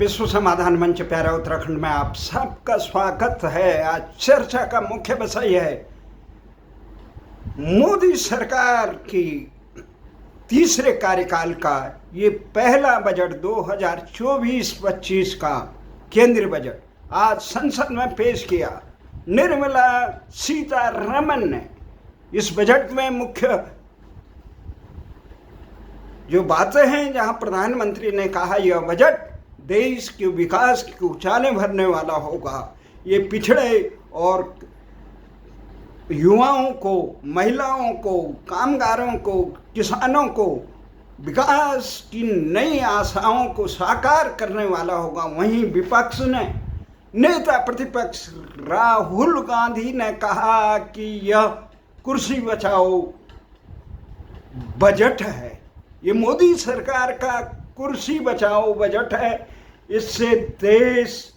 विश्व समाधान मंच प्यारा उत्तराखंड में आप सबका स्वागत है। आज चर्चा का मुख्य विषय है मोदी सरकार की तीसरे कार्यकाल का ये पहला बजट 2024-25 का केंद्रीय बजट आज संसद में पेश किया। निर्मला सीतारमण ने इस बजट में मुख्य जो बातें हैं, जहां प्रधानमंत्री ने कहा यह बजट देश के विकास की ऊंचाइयां भरने वाला होगा। ये पिछड़े और युवाओं को, महिलाओं को, कामगारों को, किसानों को विकास की नई आशाओं को साकार करने वाला होगा। वहीं विपक्ष ने, नेता प्रतिपक्ष राहुल गांधी ने कहा कि यह कुर्सी बचाओ बजट है, ये मोदी सरकार का कुर्सी बचाओ बजट है। इससे देश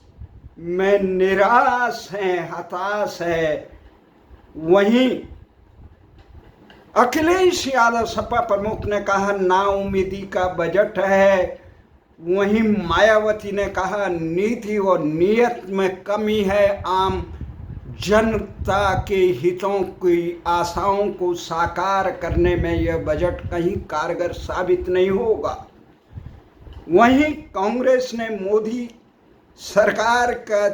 में निराश है, हताश है। वहीं अखिलेश यादव सपा प्रमुख ने कहा नाउम्मीदी का बजट है। वहीं मायावती ने कहा नीति और नीयत में कमी है, आम जनता के हितों की आशाओं को साकार करने में यह बजट कहीं कारगर साबित नहीं होगा। वहीं कांग्रेस ने मोदी सरकार का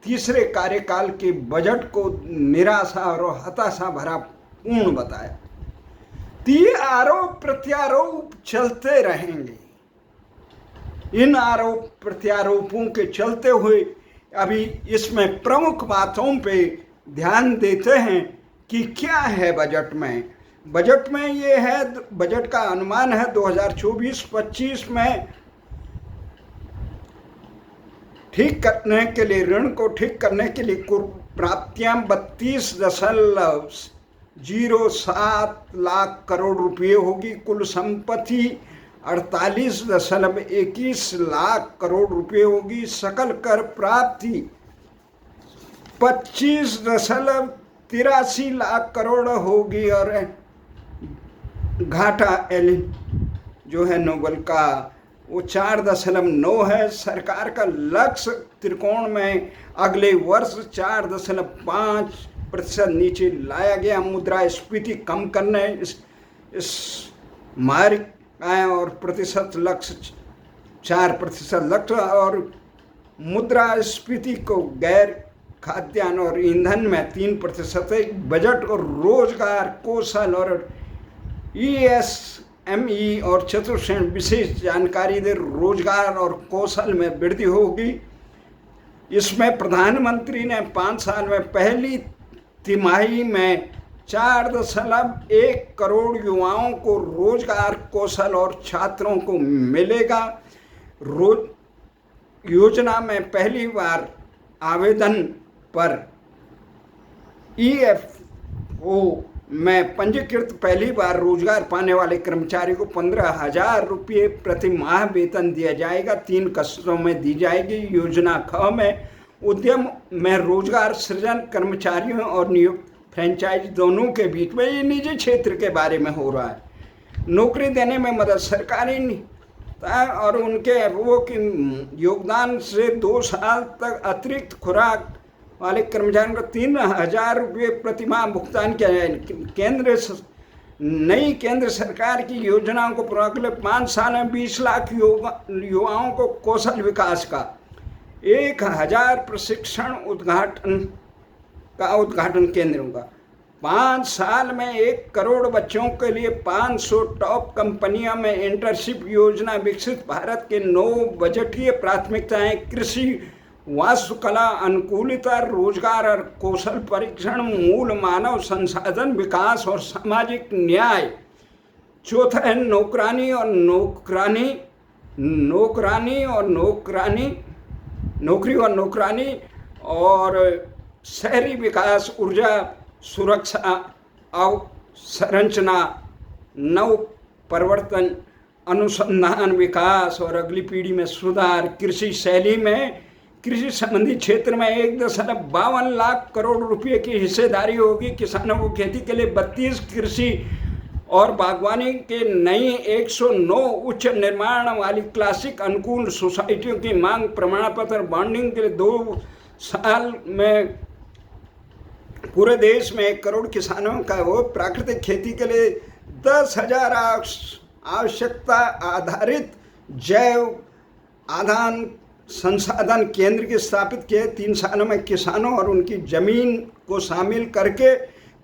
तीसरे कार्यकाल के बजट को निराशा और हताशा भरा पूर्ण बताया। ये आरोप प्रत्यारोप चलते रहेंगे। इन आरोप प्रत्यारोपों के चलते हुए अभी इसमें प्रमुख बातों पे ध्यान देते हैं कि क्या है बजट में। बजट में ये है, बजट का अनुमान है 2024-25 में ठीक करने के लिए, ऋण को ठीक करने के लिए कुल प्राप्तियां 32.07 लाख करोड़ रुपये होगी। कुल संपत्ति 48.21 लाख करोड़ रुपये होगी। सकल कर प्राप्ति 25.83 लाख करोड़ होगी। और घाटा जो है नोबल का वो 4.9 है। सरकार का लक्ष्य त्रिकोण में अगले वर्ष 4.5% नीचे लाया गया। मुद्रास्फीति कम करने इस मार्ग आए और प्रतिशत लक्ष्य 4% लक्ष्य, और मुद्रास्फीति को गैर खाद्यान्न और ईंधन में 3%। बजट और रोजगार, कौशल और ESME और चतुर्श्रेणी विशेष जानकारी दे रोजगार और कौशल में वृद्धि होगी। इसमें प्रधानमंत्री ने 5 साल में पहली तिमाही में 4.1 करोड़ युवाओं को रोजगार, कौशल और छात्रों को मिलेगा। योजना में पहली बार आवेदन पर EFO में पंजीकृत पहली बार रोजगार पाने वाले कर्मचारी को 15,000 रुपये प्रति माह वेतन दिया जाएगा। 3 किस्तों में दी जाएगी। योजना ख में उद्यम में रोजगार सृजन, कर्मचारियों और नियुक्त फ्रेंचाइज दोनों के बीच में, ये निजी क्षेत्र के बारे में हो रहा है। नौकरी देने में मदद, सरकारी और उनके वो की योगदान से 2 साल तक अतिरिक्त खुराक वाले कर्मचारियों को 3,000 रुपये प्रति माह भुगतान किया जाए। नई केंद्र सरकार की योजनाओं को अगले 5 साल में 20 लाख युवाओं को कौशल विकास का 1,000 प्रशिक्षण उद्घाटन केंद्रों का। 5 साल में 1 करोड़ बच्चों के लिए 500 टॉप कंपनियों में इंटर्नशिप योजना विकसित। भारत के 9 बजटीय प्राथमिकताएं कृषि, वास्तुकला, अनुकूलता, रोजगार और कौशल परीक्षण, मूल मानव संसाधन विकास और सामाजिक न्याय। चौथा है नौकरी और नौकरानी और शहरी विकास, ऊर्जा सुरक्षा, अवसंरचना, नव परिवर्तन, अनुसंधान विकास और अगली पीढ़ी में सुधार। कृषि शैली में कृषि संबंधी क्षेत्र में 1.52 लाख करोड़ रुपये की हिस्सेदारी होगी। किसानों को खेती के लिए 32 कृषि और बागवानी के नई 109 उच्च निर्माण वाली क्लासिक अनुकूल सोसाइटियों की मांग प्रमाण पत्र बॉन्डिंग के लिए 2 साल में पूरे देश में 1 करोड़ किसानों का वो प्राकृतिक खेती के लिए 10,000 आवश्यकता आधारित जैव आदान संसाधन केंद्र के स्थापित किए। 3 सालों में किसानों और उनकी जमीन को शामिल करके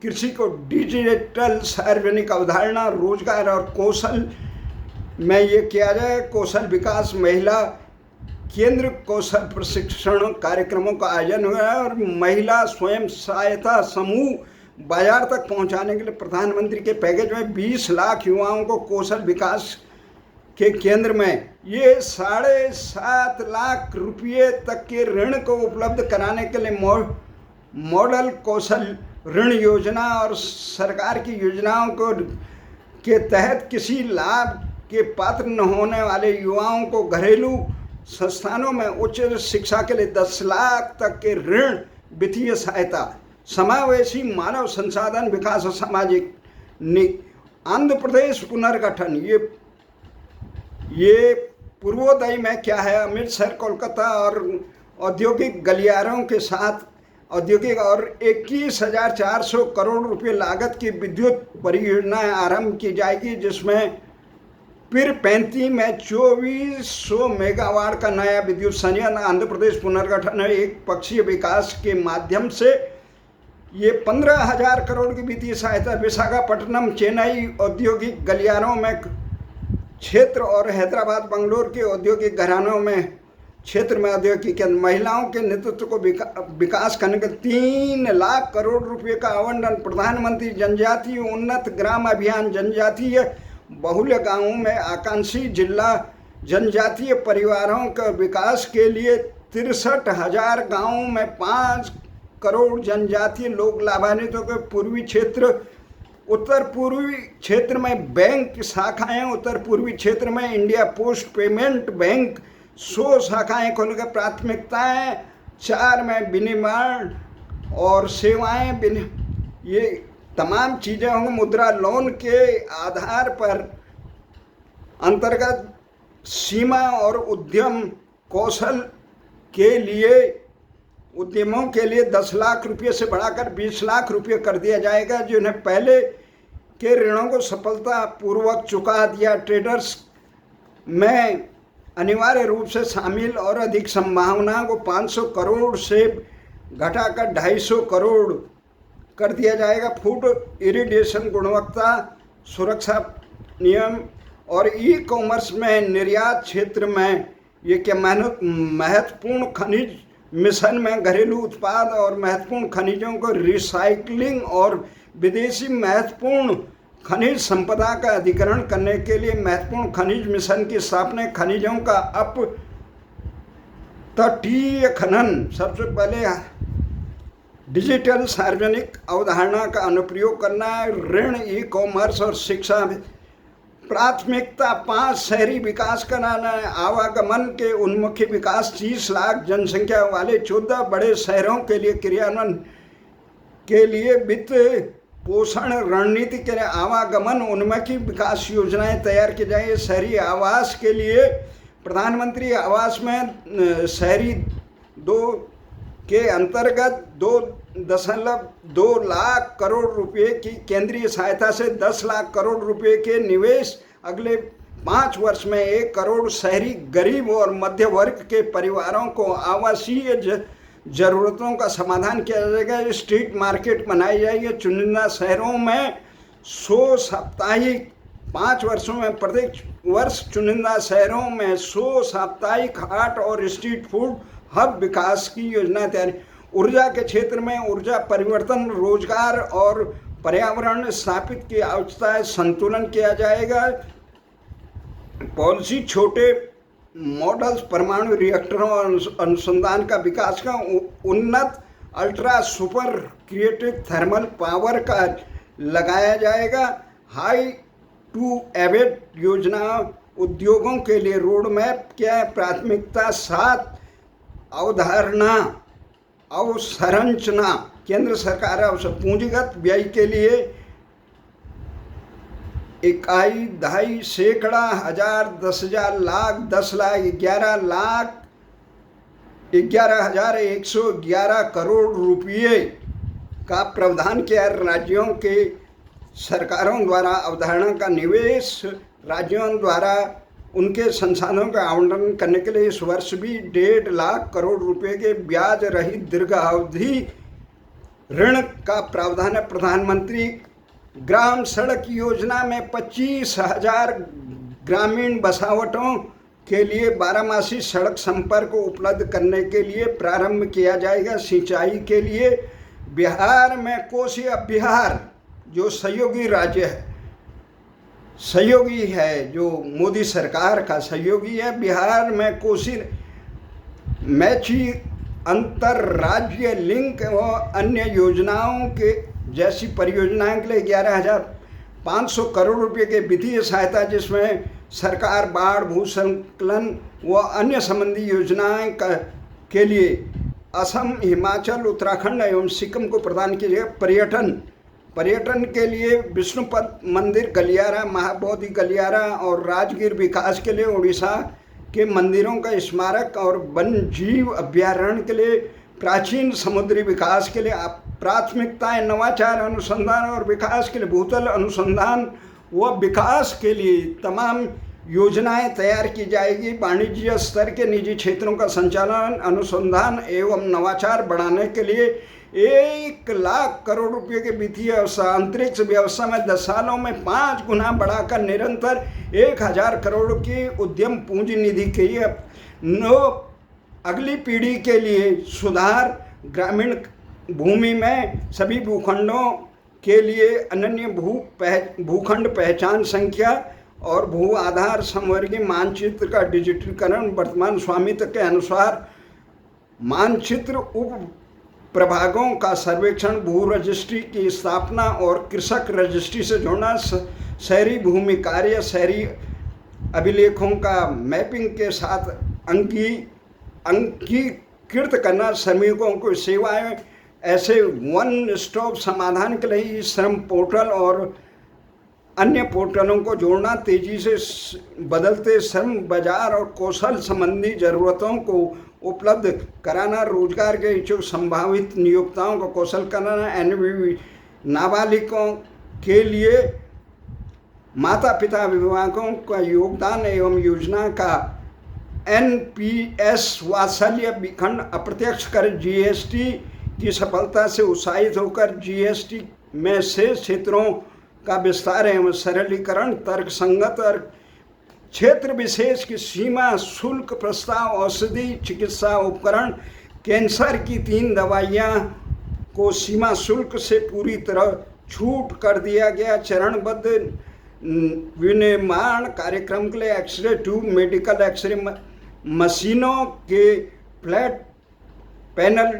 कृषि को डिजिटल सार्वजनिक अवधारणा रोजगार और कौशल में ये किया जाए। कौशल विकास महिला केंद्र कौशल प्रशिक्षण कार्यक्रमों का आयोजन हुआ है और महिला स्वयं सहायता समूह बाजार तक पहुंचाने के लिए प्रधानमंत्री के पैकेज में 20 लाख युवाओं को कौशल विकास के केंद्र में ये 7.5 लाख रुपये तक के ऋण को उपलब्ध कराने के लिए मॉडल कौशल ऋण योजना और सरकार की योजनाओं को के तहत किसी लाभ के पात्र न होने वाले युवाओं को घरेलू संस्थानों में उच्च शिक्षा के लिए 10 लाख तक के ऋण वित्तीय सहायता। समावेशी मानव संसाधन विकास और सामाजिक आंध्र प्रदेश पुनर्गठन ये पूर्वोदय में क्या है, अमृतसर कोलकाता और औद्योगिक गलियारों के साथ औद्योगिक और 21,400 करोड़ रुपए लागत की विद्युत परियोजनाएं आरंभ की जाएगी, जिसमें फिर 35 में 2400 मेगावाट का नया विद्युत संयंत्र। आंध्र प्रदेश पुनर्गठन एक पक्षीय विकास के माध्यम से ये 15,000 करोड़ की वित्तीय सहायता विशाखापट्टनम चेन्नई औद्योगिक गलियारों में क्षेत्र और हैदराबाद बंगलोर के औद्योगिक घरानों में क्षेत्र में औद्योगिक महिलाओं के नेतृत्व को विकास करने के 3 लाख करोड़ रुपए का आवंटन। प्रधानमंत्री जनजातीय उन्नत ग्राम अभियान जनजातीय बहुल गांवों में आकांक्षी जिला जनजातीय परिवारों का विकास के लिए 63,000 गांवों में 5 करोड़ जनजातीय लोग लाभान्वितों के पूर्वी क्षेत्र उत्तर पूर्वी क्षेत्र में बैंक शाखाएं। उत्तर पूर्वी क्षेत्र में इंडिया पोस्ट पेमेंट बैंक 100 शाखाएं खोलने की प्राथमिकताएं। 4 में विनिर्माण और सेवाएं ये तमाम चीज़ें होंगी। मुद्रा लोन के आधार पर अंतर्गत सीमा और उद्यम कौशल के लिए उद्यमों के लिए 10 लाख रुपये से बढ़ाकर 20 लाख रुपये कर दिया जाएगा, जिन्हें पहले के ऋणों को सफलतापूर्वक चुका दिया ट्रेडर्स में अनिवार्य रूप से शामिल और अधिक संभावना को 500 करोड़ से घटाकर 250 करोड़ कर दिया जाएगा। फूड इरिगेशन गुणवत्ता सुरक्षा नियम और ई कॉमर्स में निर्यात क्षेत्र में ये क्या महत्वपूर्ण खनिज मिशन में घरेलू उत्पाद और महत्वपूर्ण खनिजों को रिसाइकलिंग और विदेशी महत्वपूर्ण खनिज संपदा का अधिग्रहण करने के लिए महत्वपूर्ण खनिज मिशन की स्थापना। खनिजों का अप तटीय खनन सबसे पहले डिजिटल सार्वजनिक अवधारणा का अनुप्रयोग करना है। ऋण ई कॉमर्स और शिक्षा प्राथमिकता 5 शहरी विकास कराना है। आवागमन के उन्मुखी विकास 30 लाख जनसंख्या वाले 14 बड़े शहरों के लिए क्रियान्वयन के लिए वित्त पोषण रणनीति के लिए आवागमन उन्मुखी विकास योजनाएं तैयार की जाए। शहरी आवास के लिए प्रधानमंत्री आवास में शहरी 2 के अंतर्गत 2.2 लाख करोड़ रुपए की केंद्रीय सहायता से 10 लाख करोड़ रुपए के निवेश अगले 5 वर्ष में 1 करोड़ शहरी गरीब और मध्य वर्ग के परिवारों को आवासीय जरूरतों का समाधान किया जाएगा। स्ट्रीट मार्केट बनाई जाएगी। चुनिंदा शहरों में 100 साप्ताहिक 5 वर्षों में प्रत्येक वर्ष चुनिंदा शहरों में 100 साप्ताहिक हाट और स्ट्रीट फूड हब विकास की योजना तैयार। ऊर्जा के क्षेत्र में ऊर्जा परिवर्तन रोजगार और पर्यावरण स्थापित की आवश्यकता संतुलन किया जाएगा। पॉलिसी छोटे मॉडल्स परमाणु रिएक्टरों और अनुसंधान का विकास का उन्नत ultra super creative thermal power का लगाया जाएगा। हाई टू एवेट योजना उद्योगों के लिए रोड मैप क्या है। प्राथमिकता 7 अवधारणा अवसंरचना केंद्र सरकार पूंजीगत व्यय के लिए इकाई, दहाई, सैकड़ा, हजार, 10,000, लाख, 10 लाख, 11 लाख, 11,111 करोड़ रुपये का प्रावधान किया। राज्यों के सरकारों द्वारा अवधारणा का निवेश राज्यों द्वारा उनके संसाधनों का आवंटन करने के लिए इस वर्ष भी 1.5 लाख करोड़ रुपए के ब्याज रहित दीर्घावधि ऋण का प्रावधान है। प्रधानमंत्री ग्राम सड़क योजना में 25,000 ग्रामीण बसावटों के लिए 12मासी सड़क संपर्क को उपलब्ध करने के लिए प्रारंभ किया जाएगा। सिंचाई के लिए बिहार में कोसी, बिहार जो सहयोगी राज्य है, सहयोगी है, जो मोदी सरकार का सहयोगी है, बिहार में कोसी मैची अंतर्राज्यीय लिंक व अन्य योजनाओं के जैसी परियोजनाओं के लिए 11,500 करोड़ रुपए के वित्तीय सहायता, जिसमें सरकार बाढ़, भूस्खलन व अन्य संबंधी योजनाएं के लिए असम, हिमाचल, उत्तराखंड एवं सिक्किम को प्रदान की जाएगी। पर्यटन के लिए विष्णुपद मंदिर गलियारा, महाबोधि गलियारा और राजगीर विकास के लिए उड़ीसा के मंदिरों का स्मारक और वन्य जीव अभ्यारण्य के लिए प्राचीन समुद्री विकास के लिए प्राथमिकताएं, नवाचार, अनुसंधान और विकास के लिए भूतल अनुसंधान व विकास के लिए तमाम योजनाएं तैयार की जाएगी। वाणिज्य स्तर के निजी क्षेत्रों का संचालन, अनुसंधान एवं नवाचार बढ़ाने के लिए 1 लाख करोड़ रुपए के वित्तीय अंतरिक्ष व्यवस्था में 10 सालों में 5 गुना बढ़ाकर निरंतर 1,000 करोड़ की उद्यम पूंजी निधि के लिए अगली पीढ़ी के लिए सुधार, ग्रामीण भूमि में सभी भूखंडों के लिए अनन्य भूखंड पहचान संख्या और भू आधार संवर्गीय मानचित्र का डिजिटलीकरण, वर्तमान स्वामित्व के अनुसार मानचित्र, उप प्रभागों का सर्वेक्षण, भू रजिस्ट्री की स्थापना और कृषक रजिस्ट्री से जोड़ना, शहरी भूमि कार्य, शहरी अभिलेखों का मैपिंग के साथ अंकीकृत करना, श्रमिकों को सेवाएं ऐसे वन स्टॉप समाधान के लिए श्रम पोर्टल और अन्य पोर्टलों को जोड़ना, तेजी से बदलते श्रम बाजार और कौशल संबंधी जरूरतों को उपलब्ध कराना, रोजगार के इच्छुक संभावित नियोक्ताओं को कौशल कराना, एनबीवी नाबालिगों के लिए माता पिता अभिभावकों का योगदान एवं योजना का एनपीएस वात्सल्य विखंड, अप्रत्यक्ष कर जीएसटी की सफलता से उत्साहित होकर जीएसटी में शेष क्षेत्रों का विस्तार एवं सरलीकरण, तर्कसंगत और क्षेत्र विशेष की सीमा शुल्क प्रस्ताव, औषधि, चिकित्सा उपकरण, कैंसर की 3 दवाइयाँ को सीमा शुल्क से पूरी तरह छूट कर दिया गया। चरणबद्ध विनिर्माण कार्यक्रम के लिए एक्सरे ट्यूब, मेडिकल एक्सरे मशीनों के फ्लैट पैनल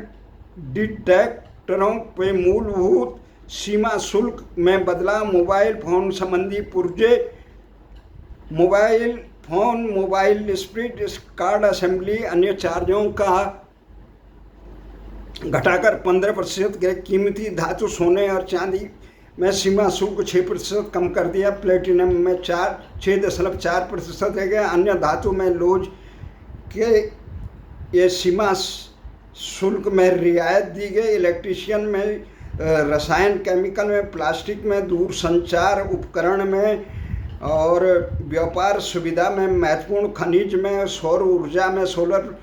डिटेक्टरों पे मूलभूत सीमा शुल्क में बदलाव, मोबाइल फोन संबंधी पुर्जे, mobile phone, mobile spirit card assembly, अन्य चार्जों का घटाकर 15% के कीमती धातु, सोने और चांदी में सीमा शुल्क 6% कम कर दिया। प्लेटिनम में 6.4% है गया। अन्य धातु में लोज के ये सीमा शुल्क में रियायत दी गई। इलेक्ट्रिशियन में, रसायन केमिकल में, प्लास्टिक में, दूरसंचार उपकरण में और व्यापार सुविधा में, महत्वपूर्ण खनिज में, सौर ऊर्जा में, सोलर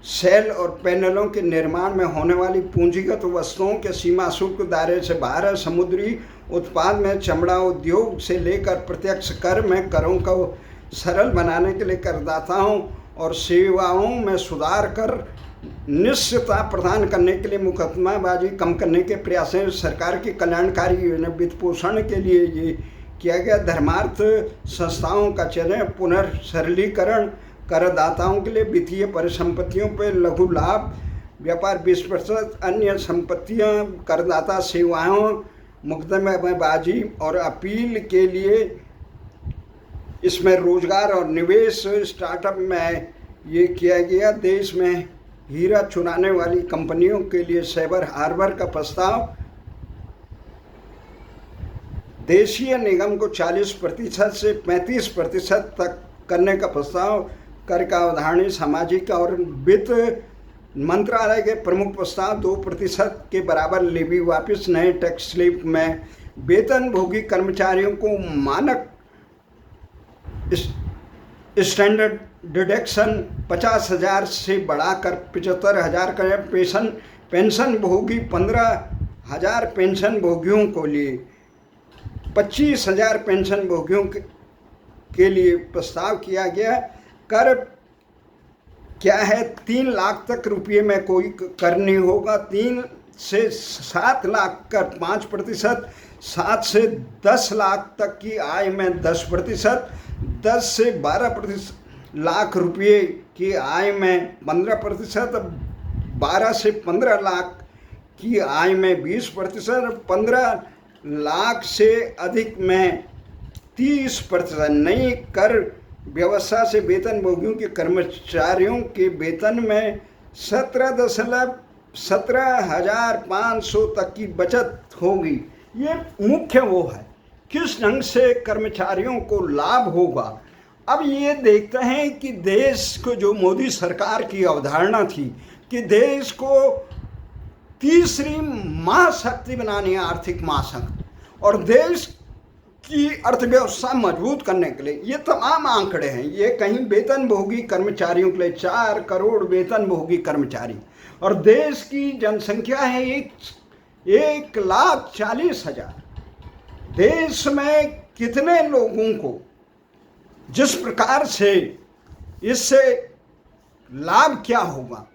सेल और पैनलों के निर्माण में होने वाली पूंजीगत वस्तुओं के सीमा शुल्क दायरे से बाहर है। समुद्री उत्पाद में, चमड़ा उद्योग से लेकर प्रत्यक्ष कर में करों को सरल बनाने के लिए करदाताओं और सेवाओं में सुधार कर निश्चितता प्रदान करने के लिए मुकदमाबाजी कम करने के प्रयास हैं। सरकार की कल्याणकारी योजना वित्त पोषण के लिए ये किया गया। धर्मार्थ संस्थाओं का चयन, पुनर्सरलीकरण, करदाताओं के लिए वित्तीय परिसंपत्तियों पर लघु लाभ, व्यापार 20%, अन्य संपत्तियां, करदाता सेवाओं, मुकदमेबाजी और अपील के लिए इसमें रोजगार और निवेश, स्टार्टअप में ये किया गया। देश में हीरा चुराने वाली कंपनियों के लिए साइबर हार्बर का प्रस्ताव, देशीय निगम को 40% से 35% तक करने का प्रस्ताव कर का अवधारणीय सामाजिक और वित्त मंत्रालय के प्रमुख प्रस्ताव 2% के बराबर लेवी वापस नए टैक्स स्लैब में वेतनभोगी कर्मचारियों को मानक स्टैंडर्ड डिडक्शन 50,000 से बढ़ाकर 75,000 करें। पेंशन भोगी 15,000 पेंशन भोगियों को लिए 25,000 पेंशन भोगियों के लिए प्रस्ताव किया गया। कर क्या है, 3 लाख तक रुपये में कोई कर नहीं होगा। 3 से 7 लाख कर 5%, 7 से 10 लाख तक की आय में 10%, 10 से 12 लाख रुपये की आय में 15%, 12 से 15 लाख की आय में 20%, 15 लाख से अधिक में 30%। नई कर व्यवस्था से वेतनभोगियों के कर्मचारियों के वेतन में 17,500 तक की बचत होगी। ये मुख्य वो है किस ढंग से कर्मचारियों को लाभ होगा। अब ये देखते हैं कि देश को जो मोदी सरकार की अवधारणा थी कि देश को तीसरी महाशक्ति बनानी है, आर्थिक महाशक्ति, और देश की अर्थव्यवस्था मजबूत करने के लिए ये तमाम आंकड़े हैं। ये कहीं वेतनभोगी कर्मचारियों के लिए 4 करोड़ वेतनभोगी कर्मचारी, और देश की जनसंख्या है 1,40,000। देश में कितने लोगों को जिस प्रकार से इससे लाभ क्या होगा,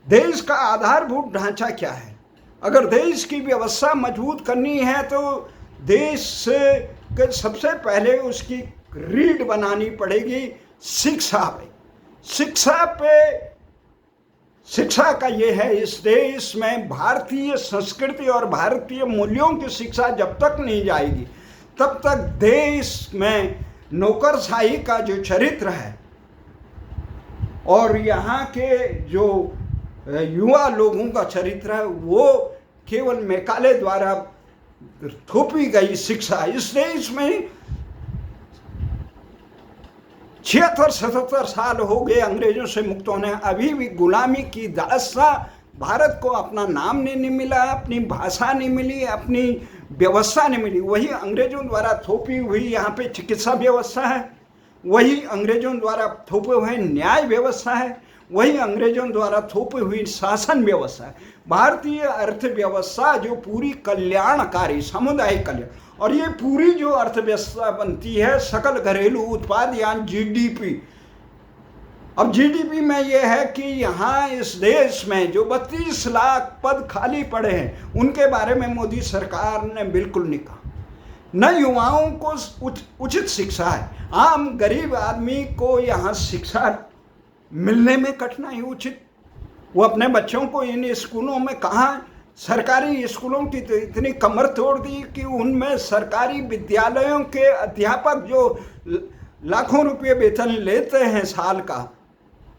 देश का आधारभूत ढांचा क्या है। अगर देश की व्यवस्था मजबूत करनी है तो देश के सबसे पहले उसकी रीढ़ बनानी पड़ेगी शिक्षा पे। शिक्षा का ये है, इस देश में भारतीय संस्कृति और भारतीय मूल्यों की शिक्षा जब तक नहीं जाएगी तब तक देश में नौकरशाही का जो चरित्र है और यहाँ के जो युवा लोगों का चरित्र है वो केवल मैकाले द्वारा थोपी गई शिक्षा। इस देश में 76-77 साल हो गए अंग्रेजों से मुक्त होने, अभी भी गुलामी की दास्ता। भारत को अपना नाम नहीं मिला, अपनी भाषा नहीं मिली, अपनी व्यवस्था नहीं मिली। वही अंग्रेजों द्वारा थोपी हुई यहाँ पे चिकित्सा व्यवस्था है, वही अंग्रेजों द्वारा थोपे हुए न्याय व्यवस्था है, वही अंग्रेजों द्वारा थोपी हुई शासन व्यवस्था है। भारतीय अर्थव्यवस्था जो पूरी कल्याणकारी सामुदायिक कल्याण, और ये पूरी जो अर्थव्यवस्था बनती है सकल घरेलू उत्पाद यानी जीडीपी। अब जीडीपी में ये है कि यहाँ इस देश में जो 32 लाख पद खाली पड़े हैं उनके बारे में मोदी सरकार ने बिल्कुल नहीं कहा। न युवाओं को उचित शिक्षा है, आम गरीब आदमी को यहाँ शिक्षा मिलने में कठिनाई उचित, वो अपने बच्चों को इन स्कूलों में कहाँ, सरकारी स्कूलों की तो इतनी कमर तोड़ दी कि उनमें सरकारी विद्यालयों के अध्यापक जो लाखों रुपये वेतन लेते हैं साल का,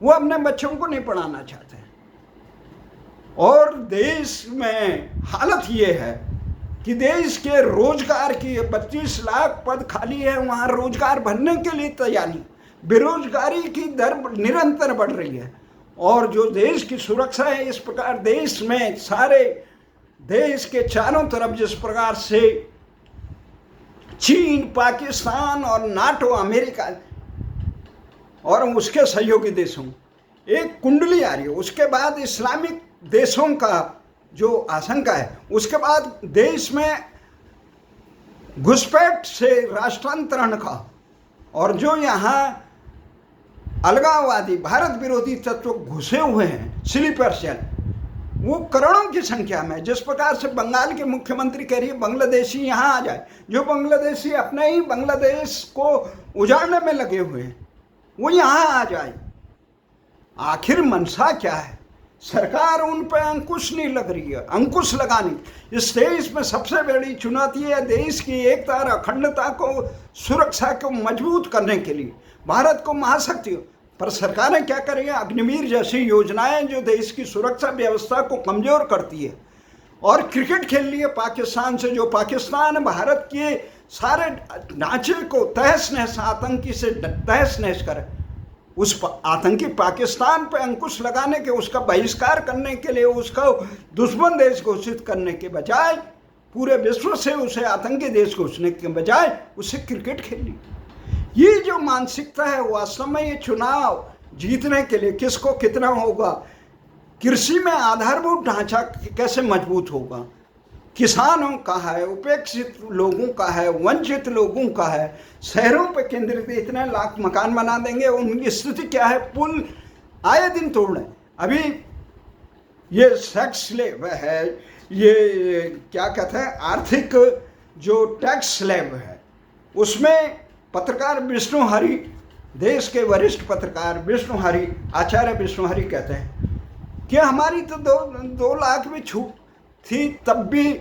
वो अपने बच्चों को नहीं पढ़ाना चाहते। और देश में हालत ये है कि देश के रोजगार की 25 लाख पद खाली है, वहाँ रोजगार भरने के लिए तैयार नहीं। बेरोजगारी की दर निरंतर बढ़ रही है, और जो देश की सुरक्षा है, इस प्रकार देश में सारे देश के चारों तरफ जिस प्रकार से चीन, पाकिस्तान और नाटो, अमेरिका और उसके सहयोगी देशों एक कुंडली आ रही है, उसके बाद इस्लामिक देशों का जो आशंका है, उसके बाद देश में घुसपैठ से राष्ट्रांतरण का, और जो यहाँ अलगाववादी भारत विरोधी तत्व घुसे हुए हैं, स्लीपर सेल, वो करोड़ों की संख्या में। जिस प्रकार से बंगाल के मुख्यमंत्री कह रही है बांग्लादेशी यहाँ आ जाए, जो बांग्लादेशी अपने ही बांग्लादेश को उजाड़ने में लगे हुए हैं वो यहाँ आ जाए। आखिर मंशा क्या है? सरकार उन पर अंकुश नहीं लग रही है, अंकुश लगाने। इस देश में सबसे बड़ी चुनौती है देश की एकता और अखंडता को, सुरक्षा को मजबूत करने के लिए भारत को महाशक्ति, पर सरकारें क्या करेंगे? अग्निवीर जैसी योजनाएं जो देश की सुरक्षा व्यवस्था को कमजोर करती है और क्रिकेट खेल लिए पाकिस्तान से, जो पाकिस्तान भारत के सारे ढांचे को तहस नहस, आतंकी से तहस नहस करे। उस आतंकी पाकिस्तान पे अंकुश लगाने के, उसका बहिष्कार करने के लिए, उसका दुश्मन देश घोषित करने के बजाय, पूरे विश्व से उसे आतंकी देश घोषित के बजाय उसे क्रिकेट खेलनी। ये जो मानसिकता है, वास्तव में ये चुनाव जीतने के लिए किसको कितना होगा, कृषि में आधारभूत ढांचा कैसे मजबूत होगा, किसानों का है, उपेक्षित लोगों का है, वंचित लोगों का है, शहरों पर केंद्रित इतने लाख मकान बना देंगे, उनकी स्थिति क्या है, पुल आए दिन तोड़ रहे। अभी ये सेक्स स्लेव है, ये क्या कहते हैं, आर्थिक जो टैक्स स्लेव है, उसमें पत्रकार विष्णु हरि, देश के वरिष्ठ पत्रकार विष्णु हरि, आचार्य विष्णु हरि कहते हैं कि हमारी तो 2 लाख भी छूट थी, तब भी